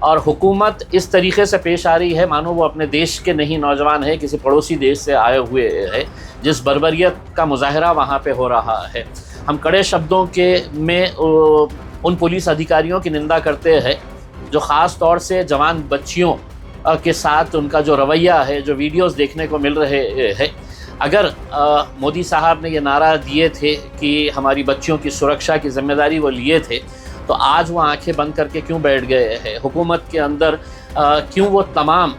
और हुकूमत इस तरीके से पेश आ रही है मानो वो अपने देश के नहीं नौजवान है, किसी पड़ोसी देश से आए हुए है। जिस बर्बरियत का मुजाहरा वहाँ पे हो रहा है, हम कड़े शब्दों में उन पुलिस अधिकारियों की निंदा करते हैं जो ख़ास तौर से जवान बच्चियों के साथ उनका जो रवैया है, जो वीडियोस देखने को मिल रहे हैं। अगर मोदी साहब ने ये नारा दिए थे कि हमारी बच्चियों की सुरक्षा की जिम्मेदारी वो लिए थे, तो आज वो आंखें बंद करके क्यों बैठ गए हैं? हुकूमत के अंदर क्यों वो तमाम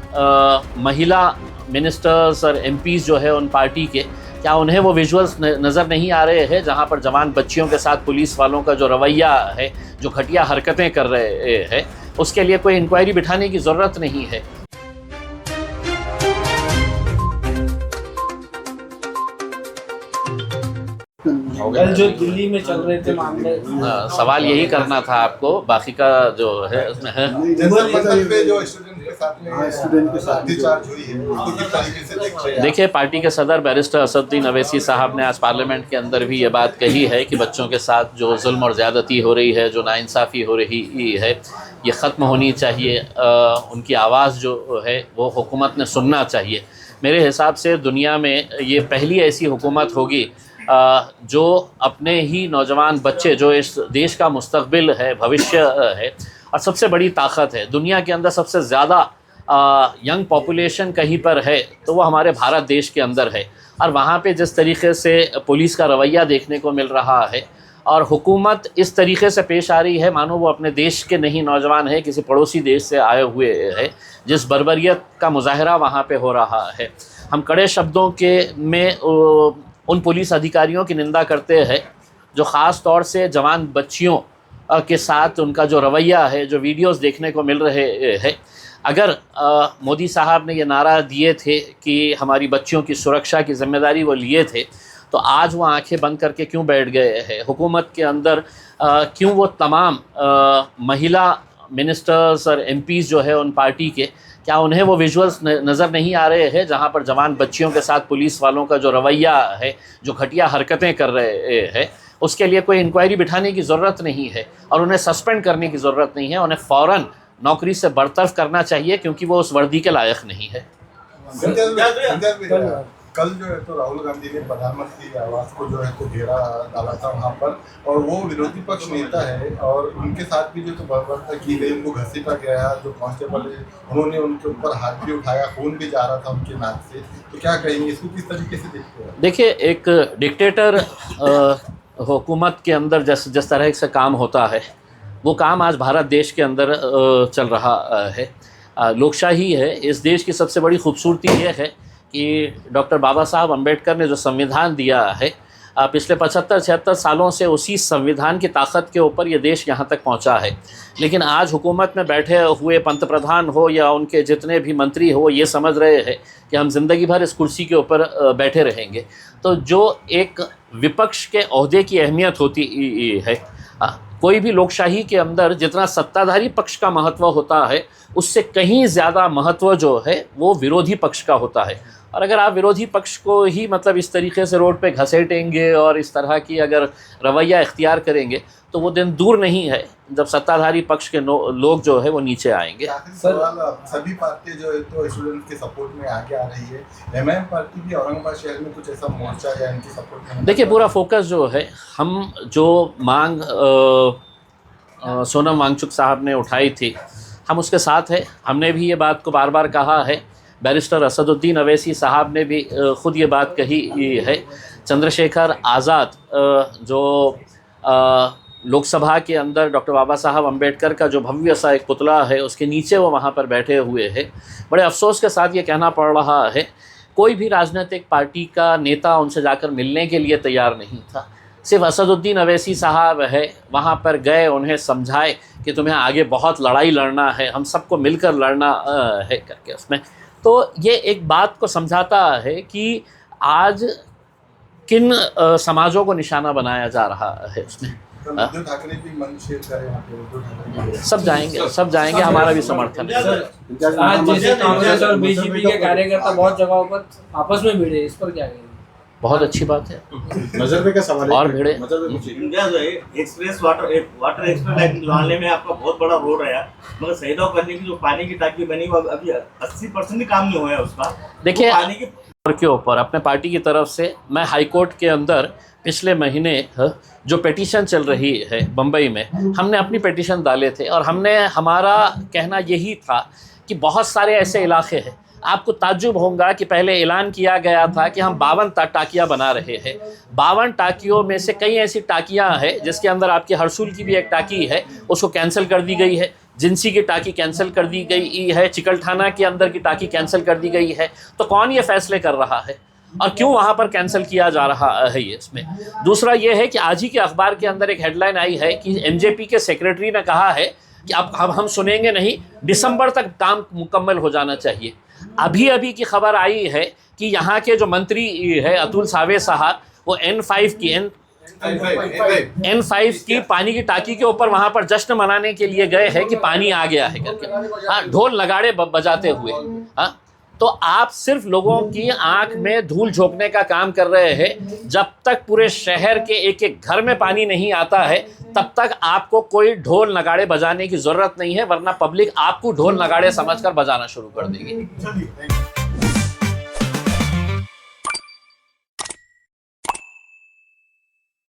महिला मिनिस्टर्स और एमपीज़ जो है उन पार्टी के, क्या उन्हें वो विजुअल्स नज़र नहीं आ रहे हैं जहाँ पर जवान बच्चियों के साथ पुलिस वालों का जो रवैया है, जो घटिया हरकतें कर रहे हैं, उसके लिए कोई इंक्वायरी बिठाने की ज़रूरत नहीं है। कल जो दिल्ली में चल रहे थे मामले, सवाल यही करना था आपको, बाकी का जो है उसमें है। देखिए, पार्टी के सदर बैरिस्टर असदुद्दीन अवैसी साहब ने आज पार्लियामेंट के अंदर भी ये बात कही है कि बच्चों के साथ जो जुल्म और ज़्यादती हो रही है, जो नाइंसाफ़ी हो रही है, ये ख़त्म होनी चाहिए। उनकी आवाज़ जो है वो हुकूमत ने सुनना चाहिए। मेरे हिसाब से दुनिया में ये पहली ऐसी हुकूमत होगी जो अपने ही नौजवान बच्चे, जो इस देश का मुस्तकबिल है, भविष्य है और सबसे बड़ी ताकत है, दुनिया के अंदर सबसे ज़्यादा यंग पॉपुलेशन कहीं पर है तो वो हमारे भारत देश के अंदर है। और वहाँ पे जिस तरीके से पुलिस का रवैया देखने को मिल रहा है और हुकूमत इस तरीके से पेश आ रही है मानो वो अपने देश के नहीं नौजवान है, किसी पड़ोसी देश से आए हुए है। जिस बर्बरियत का मुजाहरा वहाँ पे हो रहा है, हम कड़े शब्दों में उन पुलिस अधिकारियों की निंदा करते हैं जो ख़ास तौर से जवान बच्चियों के साथ उनका जो रवैया है, जो वीडियोस देखने को मिल रहे हैं। अगर मोदी साहब ने ये नारा दिए थे कि हमारी बच्चियों की सुरक्षा की जिम्मेदारी वो लिए थे, तो आज वो आंखें बंद करके क्यों बैठ गए हैं? हुकूमत के अंदर क्यों वो तमाम महिला मिनिस्टर्स और एमपीज़ जो है उन पार्टी के, क्या उन्हें वो विजुअल्स नज़र नहीं आ रहे हैं जहाँ पर जवान बच्चियों के साथ पुलिस वालों का जो रवैया है, जो घटिया हरकतें कर रहे हैं, उसके लिए कोई इंक्वायरी बिठाने की ज़रूरत नहीं है और उन्हें सस्पेंड करने की ज़रूरत नहीं है। उन्हें फ़ौरन नौकरी से बर्तरफ करना चाहिए क्योंकि वो उस वर्दी के लायक नहीं है। कल जो है तो राहुल गांधी ने प्रधानमंत्री आवास को जो है तो घेरा डाला था वहाँ पर, और वो विरोधी पक्ष नेता है और उनके साथ भी जो तो बर्बरता की गई, उनको घसीटा गया, जो कांस्टेबल है उन्होंने उनके ऊपर हाथ भी उठाया, खून भी जा रहा था उनके नाक से। तो क्या कहेंगे, इसको किस तरीके से देखते हैं? देखिए, एक डिक्टेटर हुकूमत के अंदर जिस तरह से काम होता है, वो काम आज भारत देश के अंदर चल रहा है। लोकशाही है। इस देश की सबसे बड़ी खूबसूरती ये है कि डॉक्टर बाबा साहब अम्बेडकर ने जो संविधान दिया है, पिछले 75-76 सालों से उसी संविधान की ताकत के ऊपर ये देश यहाँ तक पहुँचा है। लेकिन आज हुकूमत में बैठे हुए पंतप्रधान हो या उनके जितने भी मंत्री हो, ये समझ रहे हैं कि हम ज़िंदगी भर इस कुर्सी के ऊपर बैठे रहेंगे। तो जो एक विपक्ष के ओहदे की अहमियत होती है, कोई भी लोकशाही के अंदर जितना सत्ताधारी पक्ष का महत्व होता है, उससे कहीं ज़्यादा महत्व जो है वो विरोधी पक्ष का होता है। और अगर आप विरोधी पक्ष को ही मतलब इस तरीके से रोड पे घसीटेंगे और इस तरह की अगर रवैया इख्तियार करेंगे, तो वो दिन दूर नहीं है जब सत्ताधारी पक्ष के लोग जो है वो नीचे आएंगे। सभी पार्टी जो है तो स्टूडेंट के सपोर्ट में आगे आ रही है। एमआईएम पार्टी भी औरंगाबाद शहर में कुछ ऐसा मोर्चा या इनके सपोर्ट में? देखिए, पूरा फोकस जो है, हम जो मांग सोनम वांगचुक साहब ने उठाई थी, हम उसके साथ हैं। हमने भी ये बात को बार बार कहा है। बैरिस्टर असदुद्दीन अवैसी साहब ने भी ख़ुद ये बात कही है। चंद्रशेखर आज़ाद जो लोकसभा के अंदर डॉक्टर बाबा साहब अम्बेडकर का जो भव्य सा एक पुतला है, उसके नीचे वो वहाँ पर बैठे हुए हैं। बड़े अफसोस के साथ ये कहना पड़ रहा है, कोई भी राजनीतिक पार्टी का नेता उनसे जाकर मिलने के लिए तैयार नहीं था। सिर्फ असदुद्दीन अवैसी साहब है वहाँ पर गए, उन्हें समझाए कि तुम्हें आगे बहुत लड़ाई लड़ना है, हम सबको मिलकर लड़ना है करके उसमें। तो ये एक बात को समझाता है कि आज किन समाजों को निशाना बनाया जा रहा है उसमें। उद्धव ठाकरे भी मंच शेयर कर रहे हैं, सब जाएंगे, हमारा भी समर्थन है। आज जैसे कांग्रेस और बीजेपी के कार्यकर्ता बहुत जगहों पर आपस में भिड़े, इस पर क्या कहेंगे? बहुत अच्छी बात है। नजर का सवाल है और भिड़े इंडिया जो है एक्सप्रेस वाटर एक्सप्रेस लाइन लाने में आपका बहुत बड़ा रोल रहा है, मगर शहीदों करने की जो पानी की टांकी बनी वो अभी 80% ही काम नहीं हुआ है उसका। देखिए, पानी की के ऊपर अपने पार्टी की तरफ से मैं हाई कोर्ट के अंदर पिछले महीने जो पिटीशन चल रही है बम्बई में, हमने अपनी पिटीशन डाले थे और हमारा कहना यही था कि बहुत सारे ऐसे इलाके हैं, आपको ताज्जुब होगा कि पहले ऐलान किया गया था कि हम 52 टाकियाँ बना रहे हैं। 52 टाकियों में से कई ऐसी टाकियाँ हैं जिसके अंदर आपकी हरसूल की भी एक टाकी है, उसको कैंसिल कर दी गई है। जिंसी की टाकी कैंसिल कर दी गई है, चिकलठाना के अंदर की टाकी कैंसिल कर दी गई है। तो कौन ये फैसले कर रहा है और क्यों वहाँ पर कैंसिल किया जा रहा है ये इसमें? दूसरा ये है कि आज ही के अखबार के अंदर एक हेडलाइन आई है कि एमजेपी के सेक्रेटरी ने कहा है कि अब हम सुनेंगे नहीं, दिसंबर तक काम मुकम्मल हो जाना चाहिए। अभी की खबर आई है कि यहाँ के जो मंत्री है अतुल सावे साहब, वो N5 की पानी की टाकी के ऊपर वहाँ पर जश्न मनाने के लिए गए हैं कि पानी आ गया है करके, हाँ, ढोल नगाड़े बजाते हुए। हाँ, तो आप सिर्फ लोगों की आंख में धूल झोंकने का काम कर रहे हैं। जब तक पूरे शहर के एक एक घर में पानी नहीं आता है तब तक आपको कोई ढोल नगाड़े बजाने की ज़रूरत नहीं है, वरना पब्लिक आपको ढोल नगाड़े समझकर बजाना शुरू कर देगी।